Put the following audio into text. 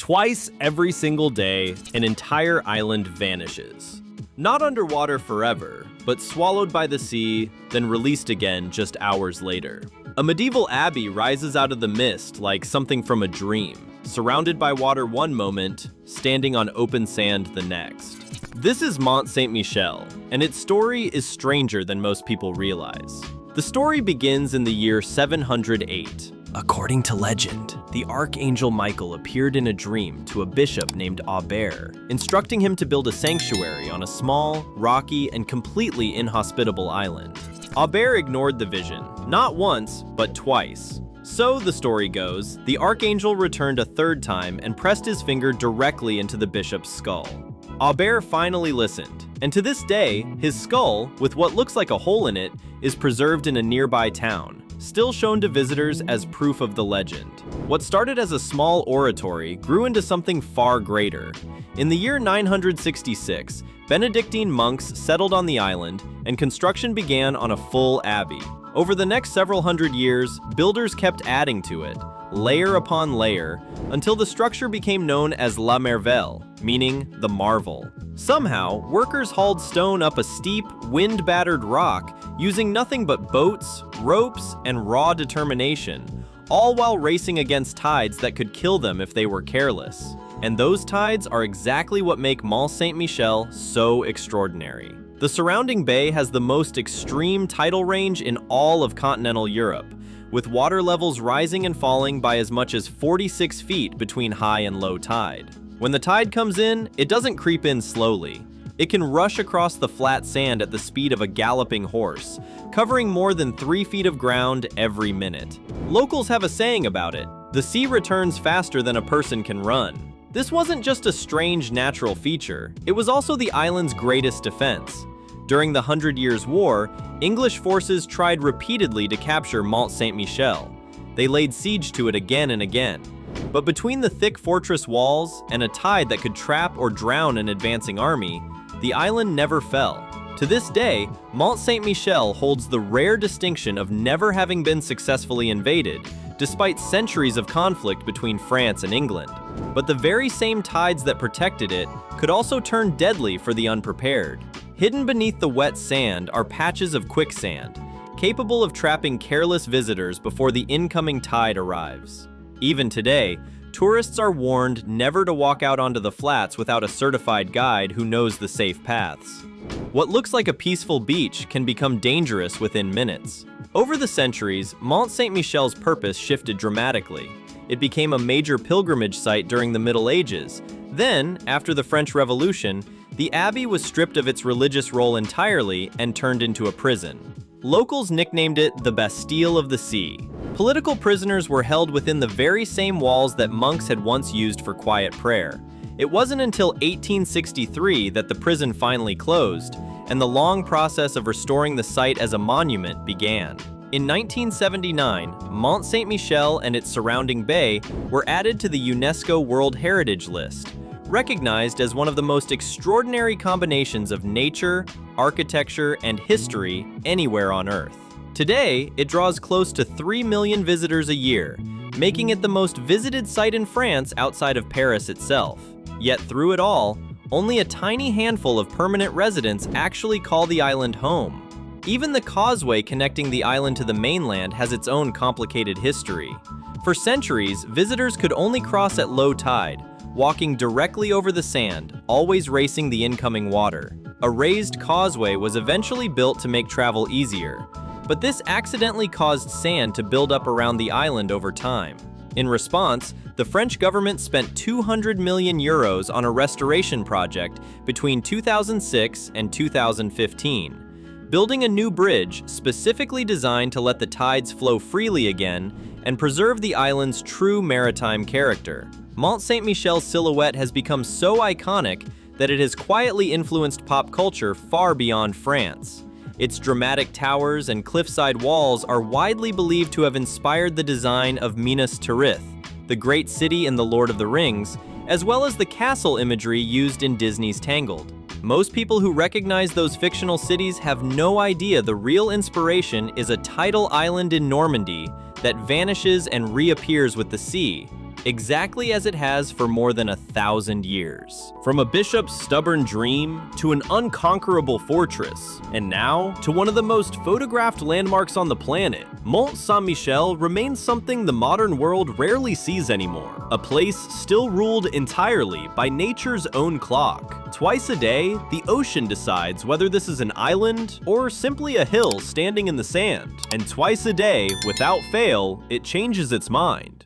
Twice every single day, an entire island vanishes. Not underwater forever, but swallowed by the sea, then released again just hours later. A medieval abbey rises out of the mist like something from a dream, surrounded by water one moment, standing on open sand the next. This is Mont Saint-Michel, and its story is stranger than most people realize. The story begins in the year 708. According to legend, the archangel Michael appeared in a dream to a bishop named Abbey, instructing him to build a sanctuary on a small, rocky, and completely inhospitable island. Abbey ignored the vision, not once, but twice. So, the story goes, the archangel returned a third time and pressed his finger directly into the bishop's skull. Abbey finally listened, and to this day, his skull, with what looks like a hole in it, is preserved in a nearby town, still shown to visitors as proof of the legend. What started as a small oratory grew into something far greater. In the year 966, Benedictine monks settled on the island, and construction began on a full abbey. Over the next several hundred years, builders kept adding to it, layer upon layer, until the structure became known as La Merveille, meaning the marvel. Somehow, workers hauled stone up a steep, wind-battered rock using nothing but boats, ropes, and raw determination, all while racing against tides that could kill them if they were careless. And those tides are exactly what make Mont Saint-Michel so extraordinary. The surrounding bay has the most extreme tidal range in all of continental Europe, with water levels rising and falling by as much as 46 feet between high and low tide. When the tide comes in, it doesn't creep in slowly. It can rush across the flat sand at the speed of a galloping horse, covering more than 3 feet of ground every minute. Locals have a saying about it: the sea returns faster than a person can run. This wasn't just a strange natural feature, it was also the island's greatest defense. During the 100 Years' War, English forces tried repeatedly to capture Mont Saint-Michel. They laid siege to it again and again. But between the thick fortress walls and a tide that could trap or drown an advancing army, the island never fell. To this day, Mont Saint-Michel holds the rare distinction of never having been successfully invaded, despite centuries of conflict between France and England. But the very same tides that protected it could also turn deadly for the unprepared. Hidden beneath the wet sand are patches of quicksand, capable of trapping careless visitors before the incoming tide arrives. Even today, tourists are warned never to walk out onto the flats without a certified guide who knows the safe paths. What looks like a peaceful beach can become dangerous within minutes. Over the centuries, Mont Saint-Michel's purpose shifted dramatically. It became a major pilgrimage site during the Middle Ages. Then, after the French Revolution, the abbey was stripped of its religious role entirely and turned into a prison. Locals nicknamed it the Bastille of the Sea. Political prisoners were held within the very same walls that monks had once used for quiet prayer. It wasn't until 1863 that the prison finally closed, and the long process of restoring the site as a monument began. In 1979, Mont Saint-Michel and its surrounding bay were added to the UNESCO World Heritage List, recognized as one of the most extraordinary combinations of nature, architecture, and history anywhere on Earth. Today, it draws close to 3 million visitors a year, making it the most visited site in France outside of Paris itself. Yet through it all, only a tiny handful of permanent residents actually call the island home. Even the causeway connecting the island to the mainland has its own complicated history. For centuries, visitors could only cross at low tide, walking directly over the sand, always racing the incoming water. A raised causeway was eventually built to make travel easier, but this accidentally caused sand to build up around the island over time. In response, the French government spent 200 million euros on a restoration project between 2006 and 2015, building a new bridge specifically designed to let the tides flow freely again and preserve the island's true maritime character. Mont Saint-Michel's silhouette has become so iconic that it has quietly influenced pop culture far beyond France. Its dramatic towers and cliffside walls are widely believed to have inspired the design of Minas Tirith, the great city in The Lord of the Rings, as well as the castle imagery used in Disney's Tangled. Most people who recognize those fictional cities have no idea the real inspiration is a tidal island in Normandy that vanishes and reappears with the sea. exactly as it has for more than 1,000 years. From a bishop's stubborn dream to an unconquerable fortress, and now to one of the most photographed landmarks on the planet, Mont Saint-Michel remains something the modern world rarely sees anymore. A place still ruled entirely by nature's own clock. Twice a day, the ocean decides whether this is an island or simply a hill standing in the sand. And twice a day, without fail, it changes its mind.